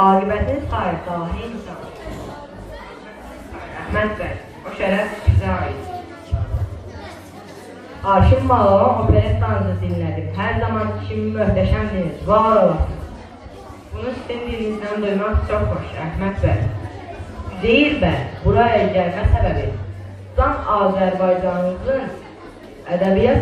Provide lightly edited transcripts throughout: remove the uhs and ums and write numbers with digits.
Aqibətini sahib dahi insan. Əhməd bəy, o şərəf bizə aid. Arşın Malavan operettanızı dinlədim. Hər zaman kimi möhtəşəmdiniz, var olasınız. Bunu sizin dilinizdən duymaq çox xoş, Əhməd bəy. Üzeyir bəy, buraya gəlmə səbəbi Can Azərbaycanımızın ədəbiyyat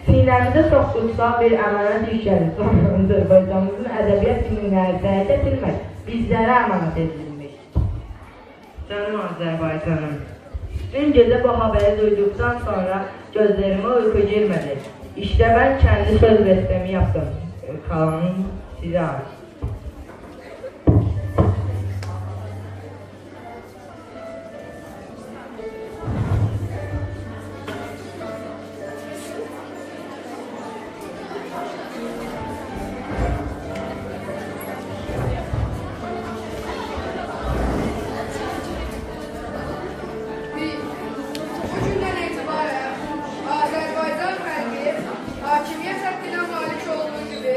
sinəmizə çox kutsal bir əmanət işlənir. Azərbaycanımızın ədəbiyyat sinələri səhət edilmək bizlərə əmanət edilmiş. Canım Azərbaycanım, dün gecə bu haberi duyduktan sonra gözlerime uyku girmedi. İşte ben kendi söz bestemi yaptım. Kalanın size ait. Hakimiyet hakkına malik olduğu gibi,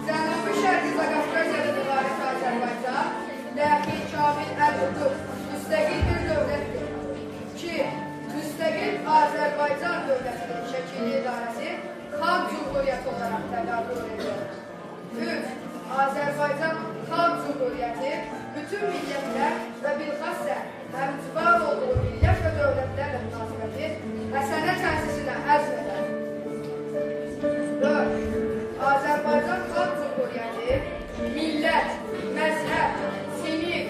Cənubi Şərqi Zaqafqaziyadan ibarət Azərbaycan, dəhi, kamil, əlüqlü, müstəqil bir dövlətdir. 2. Müstəqil Azərbaycan dövlətinin şəkili idarəsi Xalq Cumhuriyyəti olaraq təqaüd edir. 3. Azərbaycan Xalq Cumhuriyyəti bütün millətlər və bilxasə həmcivar olduğu millət və dövlətlərlə münasibəti həsənə təsisinə əzm edər. 4. Azərbaycan Xalq Cumhuriyyəti millət, məzhəb, sinif,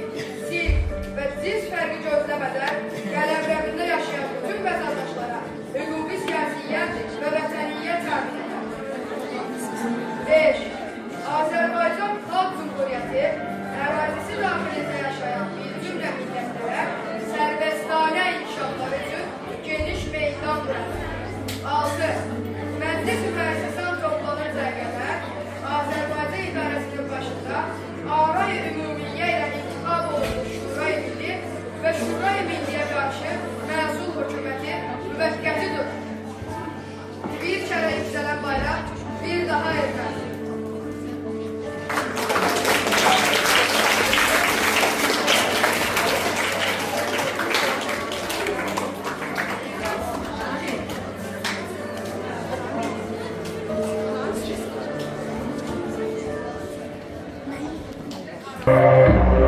sirk və cins fərqi gözləmədən qələmrəmində yaşayan bütün vətəndaşlara hüquqi siyasiyyət və vətəniyyət təmin edər. 5. Azərbaycan Xalq Cumhuriyyəti ərazisi daxilində yaşayan bir cümlə millətlərə sərbəstanə inkişaflar üçün geniş meydan bırakır. 6. Məclis müəssisədən toplanan cərgələr Azərbaycan idarəsinin başında Aray-ı Ümumiyyə ilə intiqab olunmuş Şuray-ı Milli və Şuray-ı Milliyə qarşı məsul hökuməti müvəqqətidir. Bir kərə yüksələn bayraq bir daha erməndir. Thank you.